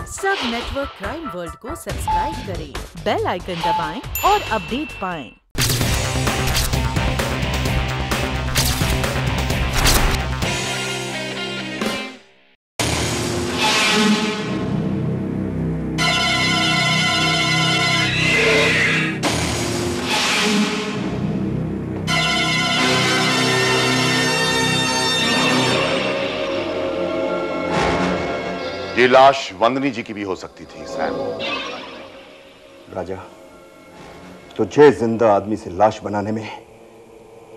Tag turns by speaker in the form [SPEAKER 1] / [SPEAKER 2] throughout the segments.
[SPEAKER 1] सब network crime world को subscribe करें, बेल आइकन दबाएं और अपडेट पाएं।
[SPEAKER 2] ये लाश वंदनी जी की भी हो सकती थी सैम।
[SPEAKER 3] राजा, तुझे जिंदा आदमी से लाश बनाने में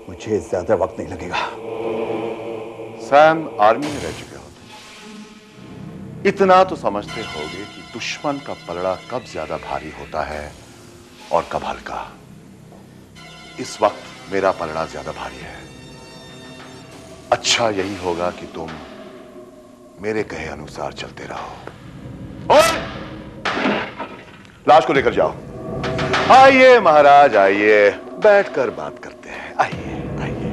[SPEAKER 3] मुझे ज्यादा वक्त नहीं लगेगा।
[SPEAKER 2] सैम, आर्मी में रह चुके हो तुम, इतना तो समझते होगे कि दुश्मन का पलड़ा कब ज्यादा भारी होता है और कब हल्का। इस वक्त मेरा पलड़ा ज्यादा भारी है। अच्छा यही होगा कि तुम मेरे कहे अनुसार चलते रहो। लाश को लेकर जाओ। आइए महाराज, आइए, बैठकर बात करते हैं। आइए आइए।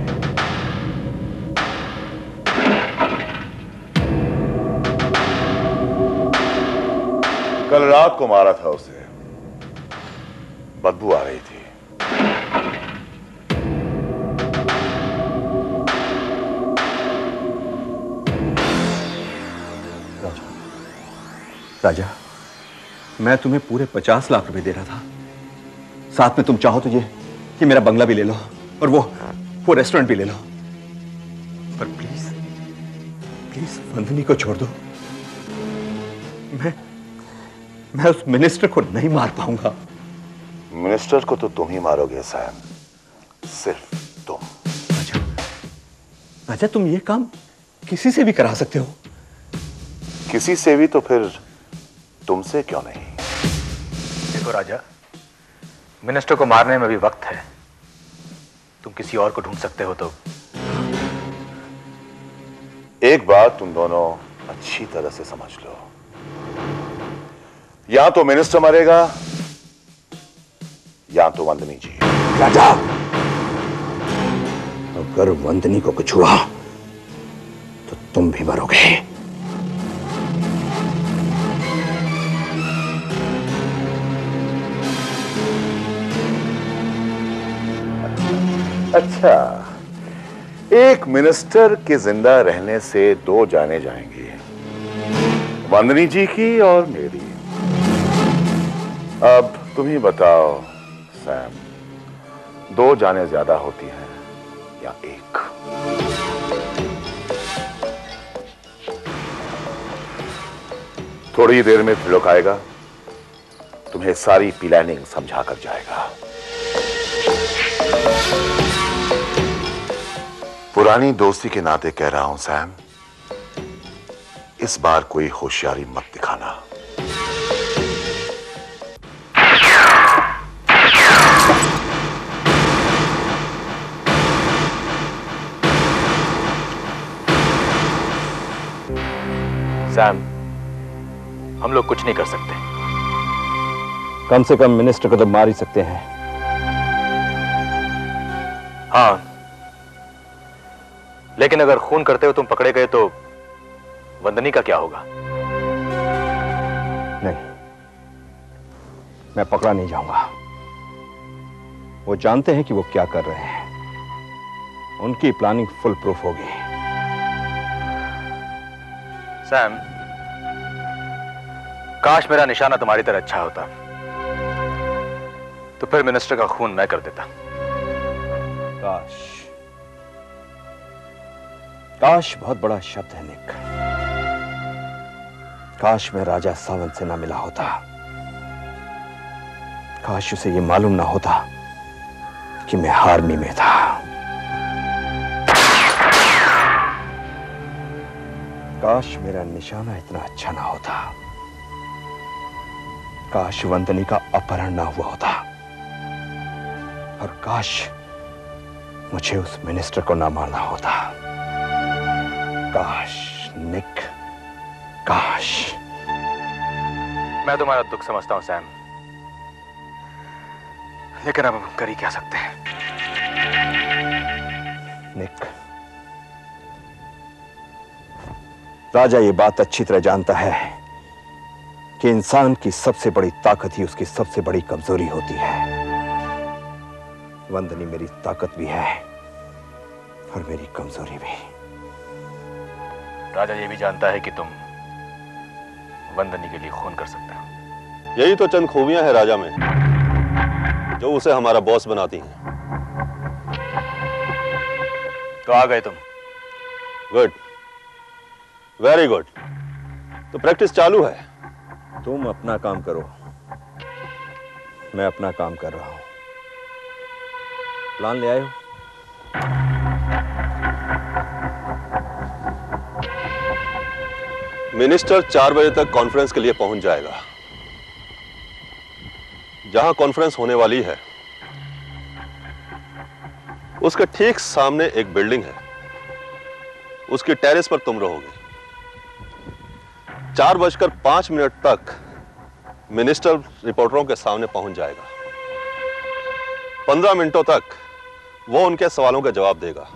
[SPEAKER 2] कल रात को मारा था उसे, बदबू आ रही थी।
[SPEAKER 3] राजा, मैं तुम्हें पूरे 50 लाख रुपए दे रहा था। साथ में तुम चाहो तो ये मेरा बंगला भी ले लो और वो रेस्टोरेंट भी ले लो। पर प्लीज प्लीज वंदनी को छोड़ दो। मैं उस मिनिस्टर को नहीं मार पाऊंगा।
[SPEAKER 2] मिनिस्टर को तो तुम ही मारोगे सैम, सिर्फ तुम।
[SPEAKER 3] राजा, तुम ये काम किसी से भी करा सकते हो।
[SPEAKER 2] किसी से भी तो फिर तुमसे क्यों नहीं?
[SPEAKER 4] देखो राजा, मिनिस्टर को मारने में भी वक्त है। तुम किसी और को ढूंढ सकते हो तो।
[SPEAKER 2] एक बात तुम दोनों अच्छी तरह से समझ लो, या तो मिनिस्टर मरेगा या तो वंदनी जी।
[SPEAKER 3] राजा, अगर वंदनी को कुछ हुआ तो तुम भी मरोगे।
[SPEAKER 2] अच्छा, एक मिनिस्टर के जिंदा रहने से दो जाने जाएंगी, वंदनी जी की और मेरी। अब तुम ही बताओ सैम, दो जाने ज्यादा होती हैं या एक? थोड़ी देर में त्रिलोक आएगा, तुम्हें सारी प्लानिंग समझा कर जाएगा। पुरानी दोस्ती के नाते कह रहा हूं सैम, इस बार कोई होशियारी मत दिखाना।
[SPEAKER 4] सैम, हम लोग कुछ नहीं कर सकते।
[SPEAKER 3] कम से कम मिनिस्टर को तो मार ही सकते हैं।
[SPEAKER 4] हाँ, लेकिन अगर खून करते हो तुम पकड़े गए तो वंदनी का क्या होगा?
[SPEAKER 3] नहीं, मैं पकड़ा नहीं जाऊंगा। वो जानते हैं कि वो क्या कर रहे हैं। उनकी प्लानिंग फुल प्रूफ होगी।
[SPEAKER 4] सैम, काश मेरा निशाना तुम्हारी तरह अच्छा होता, तो फिर मिनिस्टर का खून मैं कर देता।
[SPEAKER 3] काश बहुत बड़ा शब्द है निक। काश मैं राजा सावंत से ना मिला होता। काश उसे ये मालूम ना होता कि मैं आर्मी में था। काश मेरा निशाना इतना अच्छा ना होता। काश वंदनी का अपहरण ना हुआ होता। और काश मुझे उस मिनिस्टर को ना मारना होता। काश निक, काश।
[SPEAKER 4] मैं तुम्हारा दुख समझता हूं सैम, लेकिन अब हम कर ही क्या सकते हैं।
[SPEAKER 3] निक, राजा ये बात अच्छी तरह जानता है कि इंसान की सबसे बड़ी ताकत ही उसकी सबसे बड़ी कमजोरी होती है। वंदनी मेरी ताकत भी है और मेरी कमजोरी भी।
[SPEAKER 4] राजा ये भी जानता है कि तुम वंदनी के लिए खून कर सकते हो।
[SPEAKER 5] यही तो चंद खूबियां हैं राजा में जो उसे हमारा बॉस बनाती हैं।
[SPEAKER 4] तो आ गए तुम।
[SPEAKER 5] Good, very good. तो प्रैक्टिस चालू है।
[SPEAKER 3] तुम अपना काम करो, मैं अपना काम कर रहा हूं। प्लान ले आए हो?
[SPEAKER 5] मिनिस्टर 4 बजे तक कॉन्फ्रेंस के लिए पहुंच जाएगा। जहां कॉन्फ्रेंस होने वाली है उसके ठीक सामने एक बिल्डिंग है, उसकी टेरेस पर तुम रहोगे। 4:05 तक मिनिस्टर रिपोर्टरों के सामने पहुंच जाएगा। 15 मिनटों तक वो उनके सवालों का जवाब देगा।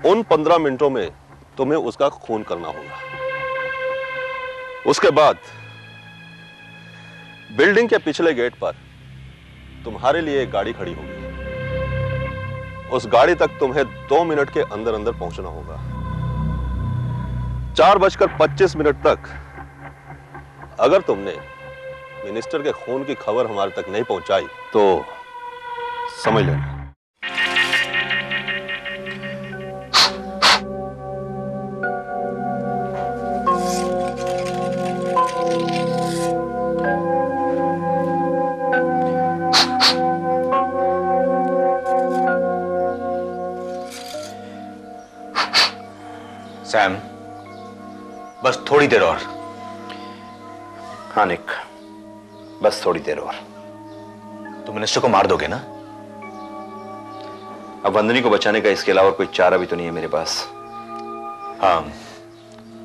[SPEAKER 5] उन 15 मिनटों में तुम्हें उसका खून करना होगा। उसके बाद बिल्डिंग के पिछले गेट पर तुम्हारे लिए एक गाड़ी खड़ी होगी। उस गाड़ी तक तुम्हें 2 मिनट के अंदर अंदर पहुंचना होगा। 4:25 तक अगर तुमने मिनिस्टर के खून की खबर हमारे तक नहीं पहुंचाई तो समझ लेना।
[SPEAKER 4] सैम, बस थोड़ी देर और।
[SPEAKER 3] हाँ निक, बस थोड़ी देर और।
[SPEAKER 4] तुम मिनिस्टर को मार दोगे ना?
[SPEAKER 3] अब वंदनी को बचाने का इसके अलावा कोई चारा भी तो नहीं है मेरे पास।
[SPEAKER 4] हाँ,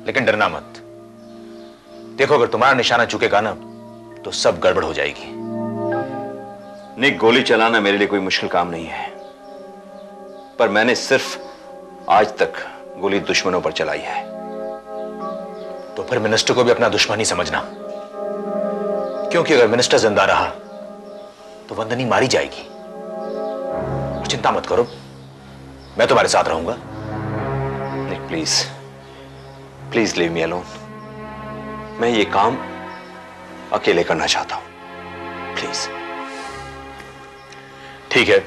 [SPEAKER 4] लेकिन डरना मत। देखो, अगर तुम्हारा निशाना चुकेगा ना तो सब गड़बड़ हो जाएगी।
[SPEAKER 3] निक, गोली चलाना मेरे लिए कोई मुश्किल काम नहीं है, पर मैंने सिर्फ आज तक गोली दुश्मनों पर चलाई है।
[SPEAKER 4] तो फिर मिनिस्टर को भी अपना दुश्मन ही समझना, क्योंकि अगर मिनिस्टर जिंदा रहा तो वंदनी मारी जाएगी। और चिंता मत करो, मैं तुम्हारे साथ रहूंगा।
[SPEAKER 3] Nick please, please leave me alone. मैं ये काम अकेले करना चाहता हूं, प्लीज।
[SPEAKER 4] ठीक है,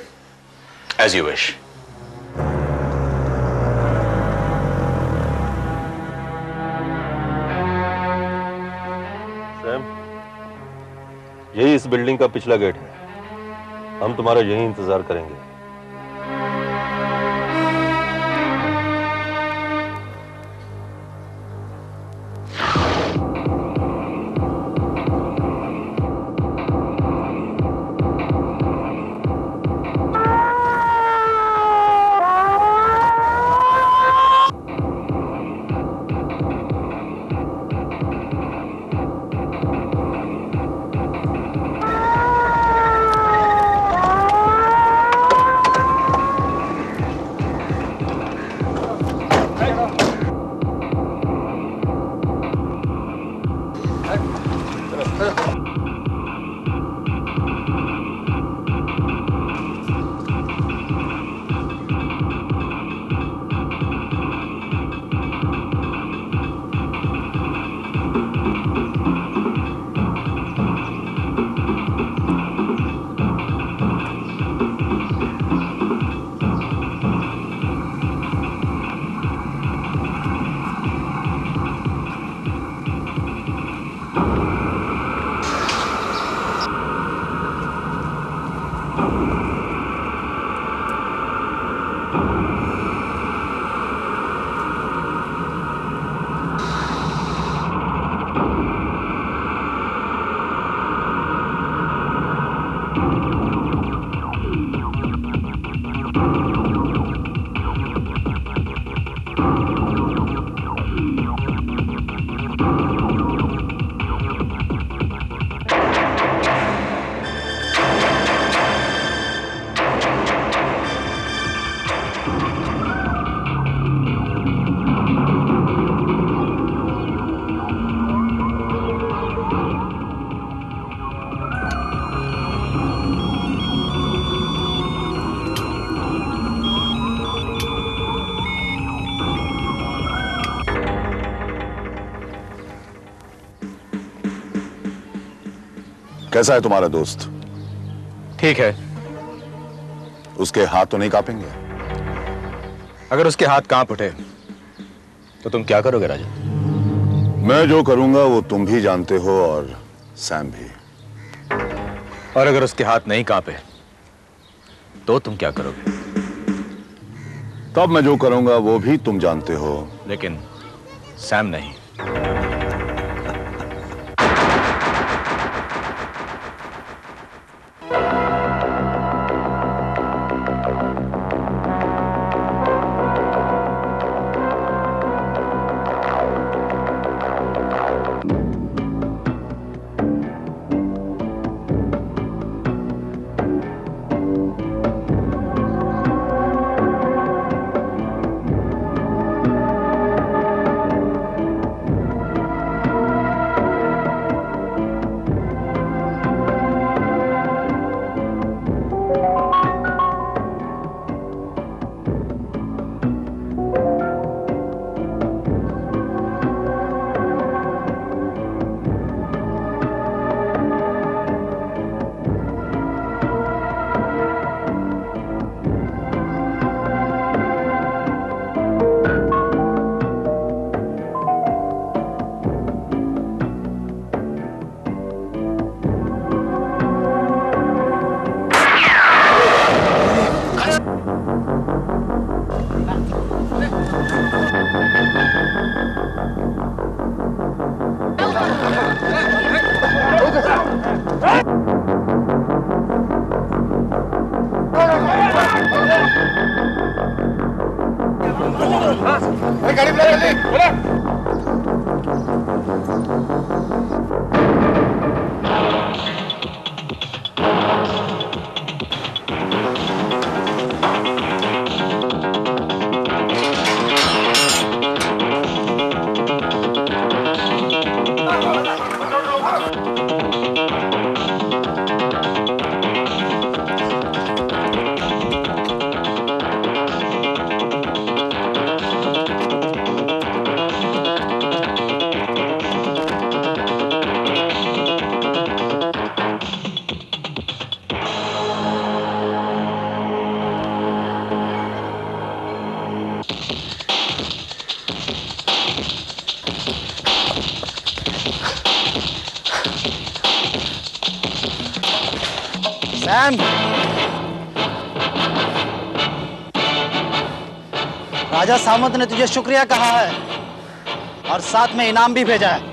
[SPEAKER 4] एज यू विश।
[SPEAKER 5] यही इस बिल्डिंग का पिछला गेट है। हम तुम्हारा यहीं इंतजार करेंगे।
[SPEAKER 2] कैसा है तुम्हारा दोस्त?
[SPEAKER 4] ठीक है।
[SPEAKER 2] उसके हाथ तो नहीं कांपेंगे?
[SPEAKER 4] अगर उसके हाथ कांप उठे तो तुम क्या करोगे राजा?
[SPEAKER 2] मैं जो करूंगा वो तुम भी जानते हो और सैम भी।
[SPEAKER 4] और अगर उसके हाथ नहीं कांपे तो तुम क्या करोगे?
[SPEAKER 2] तब मैं जो करूंगा वो भी तुम जानते हो।
[SPEAKER 4] लेकिन सैम नहीं।
[SPEAKER 6] सैम, राजा सामंत ने तुझे शुक्रिया कहा है और साथ में इनाम भी भेजा है।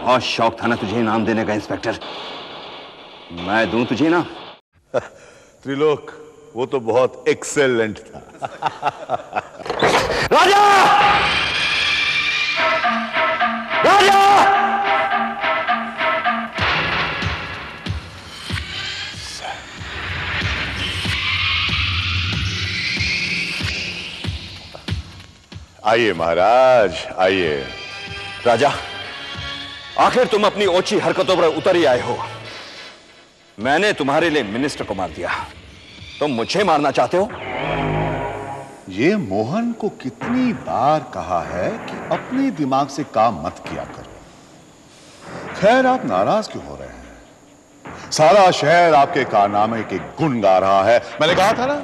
[SPEAKER 3] बहुत शौक था ना तुझे इनाम देने का इंस्पेक्टर। मैं दूं तुझे ना?
[SPEAKER 2] त्रिलोक, वो तो बहुत एक्सेलेंट था।
[SPEAKER 3] राजा! राजा!
[SPEAKER 2] आइए महाराज, आइए।
[SPEAKER 3] राजा, आखिर तुम अपनी ओछी हरकतों पर उतर ही आए हो। मैंने तुम्हारे लिए मिनिस्टर को मार दिया, तुम मुझे मारना चाहते हो?
[SPEAKER 2] ये मोहन को कितनी बार कहा है कि अपने दिमाग से काम मत किया करो। खैर, आप नाराज क्यों हो रहे हैं? सारा शहर आपके कारनामे के गुण गा रहा है। मैंने कहा था ना,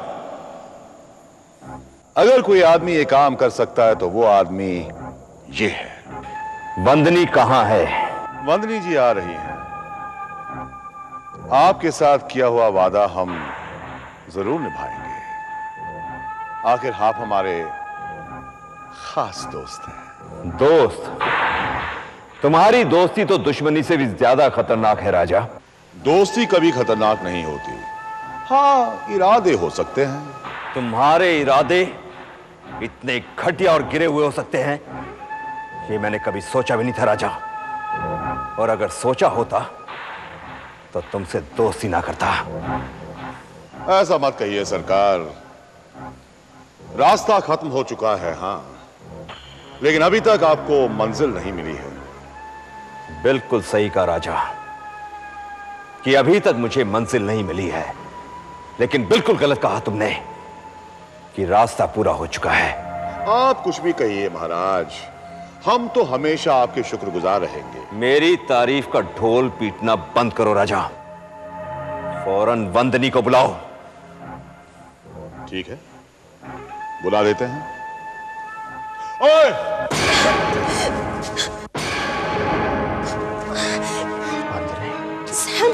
[SPEAKER 2] अगर कोई आदमी ये काम कर सकता है तो वो आदमी ये है।
[SPEAKER 3] वंदनी कहां है?
[SPEAKER 2] वंदनी जी आ रही हैं। आपके साथ किया हुआ वादा हम जरूर निभाएंगे। आखिर आप हमारे खास दोस्त हैं।
[SPEAKER 3] दोस्त? तुम्हारी दोस्ती तो दुश्मनी से भी ज्यादा खतरनाक है राजा।
[SPEAKER 2] दोस्ती कभी खतरनाक नहीं होती। हाँ, इरादे हो सकते हैं।
[SPEAKER 3] तुम्हारे इरादे इतने घटिया और गिरे हुए हो सकते हैं, ये मैंने कभी सोचा भी नहीं था राजा। और अगर सोचा होता तो तुमसे दोस्ती ना करता।
[SPEAKER 2] ऐसा मत कहिए सरकार। रास्ता खत्म हो चुका है, हां, लेकिन अभी तक आपको मंजिल नहीं मिली है।
[SPEAKER 3] बिल्कुल सही कहा राजा कि अभी तक मुझे मंजिल नहीं मिली है, लेकिन बिल्कुल गलत कहा तुमने कि रास्ता पूरा हो चुका है।
[SPEAKER 2] आप कुछ भी कहिए महाराज, हम तो हमेशा आपके शुक्रगुजार रहेंगे।
[SPEAKER 3] मेरी तारीफ का ढोल पीटना बंद करो राजा। फौरन वंदनी को बुलाओ।
[SPEAKER 2] ठीक है, बुला देते हैं। ओए!
[SPEAKER 7] सैम,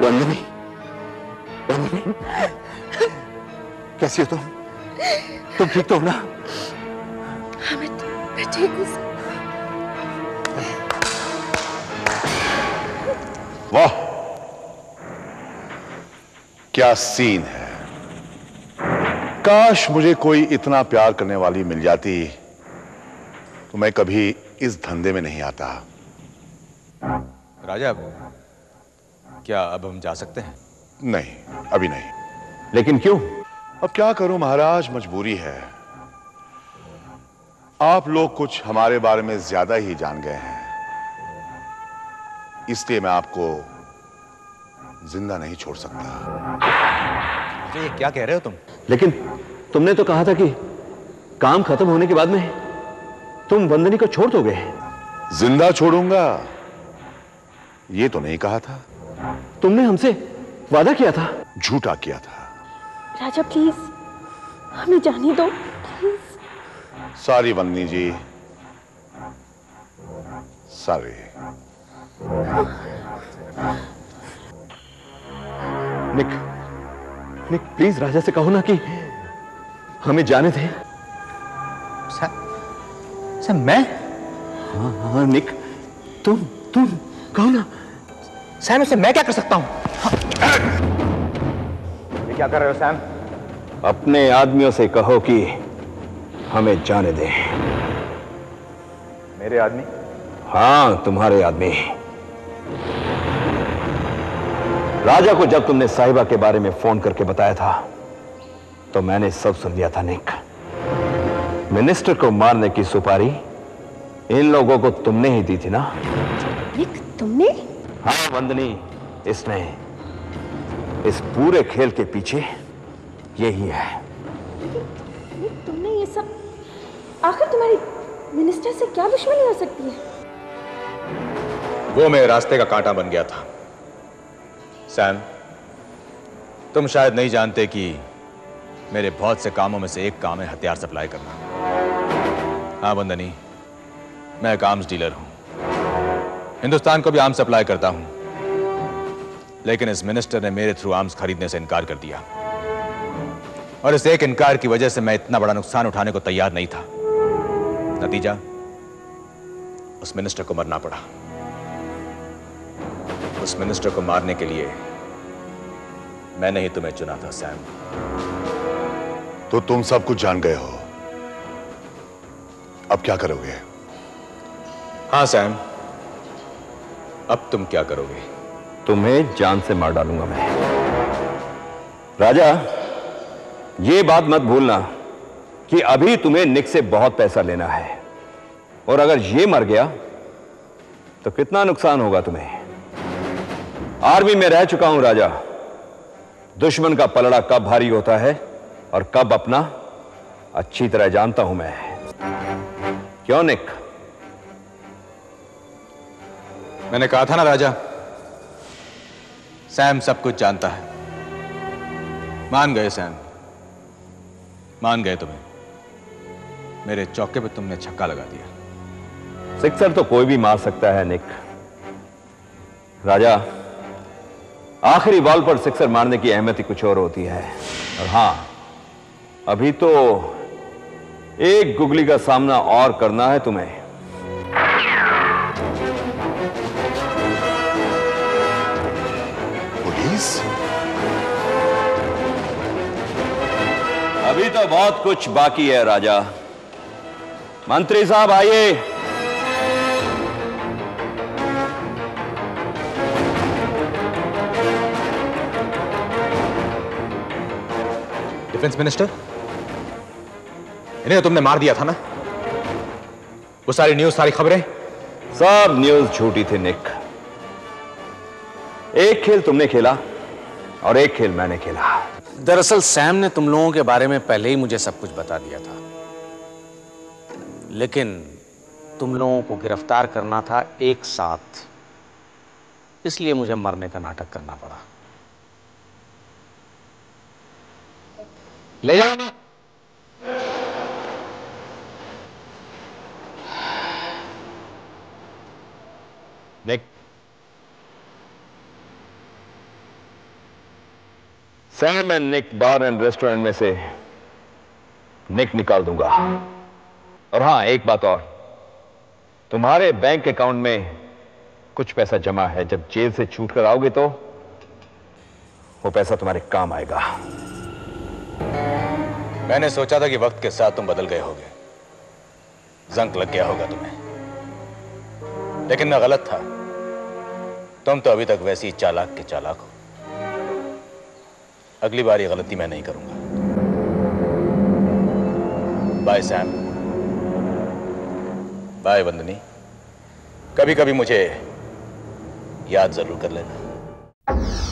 [SPEAKER 3] वंदनी, वंदनी, कैसी हो तुम? तुम ठीक तो हो ना?
[SPEAKER 7] हाँ, मैं ठीक हूँ सर।
[SPEAKER 2] वाह, क्या सीन है। काश मुझे कोई इतना प्यार करने वाली मिल जाती तो मैं कभी इस धंधे में नहीं आता।
[SPEAKER 4] राजा, क्या अब हम जा सकते हैं?
[SPEAKER 2] नहीं, अभी नहीं।
[SPEAKER 3] लेकिन क्यों?
[SPEAKER 2] अब क्या करूं महाराज, मजबूरी है। आप लोग कुछ हमारे बारे में ज्यादा ही जान गए हैं, इसलिए मैं आपको जिंदा नहीं छोड़ सकता।
[SPEAKER 4] ये क्या कह रहे हो तुम?
[SPEAKER 3] लेकिन तुमने तो कहा था कि काम खत्म होने के बाद में तुम वंदनी को छोड़ दोगे।
[SPEAKER 2] जिंदा छोड़ूंगा ये तो नहीं कहा था।
[SPEAKER 3] तुमने हमसे वादा किया था।
[SPEAKER 2] झूठा किया था।
[SPEAKER 7] राजा प्लीज हमें जाने दो, please.
[SPEAKER 2] Sorry Vanni ji, sorry.
[SPEAKER 3] Nick, Nick please राजा से कहो ना कि हमें जाने दे।
[SPEAKER 4] सर मैं?
[SPEAKER 3] हाँ हाँ निक, तुम कहो ना।
[SPEAKER 4] सैम, इससे मैं क्या कर सकता हूं? ये क्या कर रहे हो सैम?
[SPEAKER 3] अपने आदमियों से कहो कि हमें जाने दे।
[SPEAKER 4] मेरे आदमी?
[SPEAKER 3] हाँ, तुम्हारे आदमी। राजा को जब तुमने साहिबा के बारे में फोन करके बताया था तो मैंने सब सुन लिया था निक। मिनिस्टर को मारने की सुपारी इन लोगों को तुमने ही दी थी ना?
[SPEAKER 7] निक, तुमने?
[SPEAKER 3] हाँ वंदनी, इसने। इस पूरे खेल के पीछे यही है।
[SPEAKER 7] निक, तुमने ये सब, आखिर तुम्हारी मिनिस्टर से क्या दुश्मनी हो सकती है?
[SPEAKER 4] वो मेरे रास्ते का कांटा बन गया था। सैम, तुम शायद नहीं जानते कि मेरे बहुत से कामों में से एक काम है हथियार सप्लाई करना। हाँ वंदनी, मैं एक आर्म्स डीलर हूं। हिंदुस्तान को भी आर्म्स सप्लाई करता हूं, लेकिन इस मिनिस्टर ने मेरे थ्रू आर्म्स खरीदने से इनकार कर दिया, और इस एक इनकार की वजह से मैं इतना बड़ा नुकसान उठाने को तैयार नहीं था। नतीजा, उस मिनिस्टर को मरना पड़ा। उस मिनिस्टर को मारने के लिए मैंने ही तुम्हें चुना था सैम।
[SPEAKER 2] तो तुम सब कुछ जान गए हो, अब क्या करोगे?
[SPEAKER 4] हाँ सैम, अब तुम क्या करोगे?
[SPEAKER 3] तुम्हें जान से मार डालूंगा मैं। राजा, ये बात मत भूलना कि अभी तुम्हें निक से बहुत पैसा लेना है, और अगर ये मर गया तो कितना नुकसान होगा तुम्हें। आर्मी में रह चुका हूं राजा, दुश्मन का पलड़ा कब भारी होता है और कब अपना अच्छी तरह जानता हूं मैं। क्यों निक?
[SPEAKER 4] मैंने कहा था ना राजा, सैम सब कुछ जानता है। मान गए सैम, मान गए तुम्हें। मेरे चौके पे तुमने छक्का लगा दिया।
[SPEAKER 3] सिक्सर तो कोई भी मार सकता है निक। राजा, आखिरी बॉल पर सिक्सर मारने की अहमियत ही कुछ और होती है। और हां, अभी तो एक गुगली का सामना और करना है तुम्हें।
[SPEAKER 2] पुलिस?
[SPEAKER 3] अभी तो बहुत कुछ बाकी है राजा। मंत्री साहब आइए।
[SPEAKER 4] डिफेंस मिनिस्टर, इन्हें तो तुमने मार दिया था ना? वो सारी न्यूज, सारी खबरें?
[SPEAKER 3] सब न्यूज झूठी थी निक। एक खेल तुमने खेला और एक खेल मैंने खेला।
[SPEAKER 8] दरअसल सैम ने तुम लोगों के बारे में पहले ही मुझे सब कुछ बता दिया था, लेकिन तुम लोगों को गिरफ्तार करना था एक साथ, इसलिए मुझे मरने का नाटक करना पड़ा।
[SPEAKER 4] ले जाओ ना।
[SPEAKER 3] Nick, Sam and Nick bar and restaurant में से निक निकाल दूंगा। और हां, एक बात और, तुम्हारे बैंक अकाउंट में कुछ पैसा जमा है। जब जेल से छूट कर आओगे तो वो पैसा तुम्हारे काम आएगा।
[SPEAKER 4] मैंने सोचा था कि वक्त के साथ तुम बदल गए होगे, जंक लग गया होगा तुम्हें, लेकिन मैं गलत था। तुम तो अभी तक वैसी चालाक के चालाक हो। अगली बार ये गलती मैं नहीं करूंगा। Bye Sam, bye Vandani. कभी कभी मुझे याद जरूर कर लेना।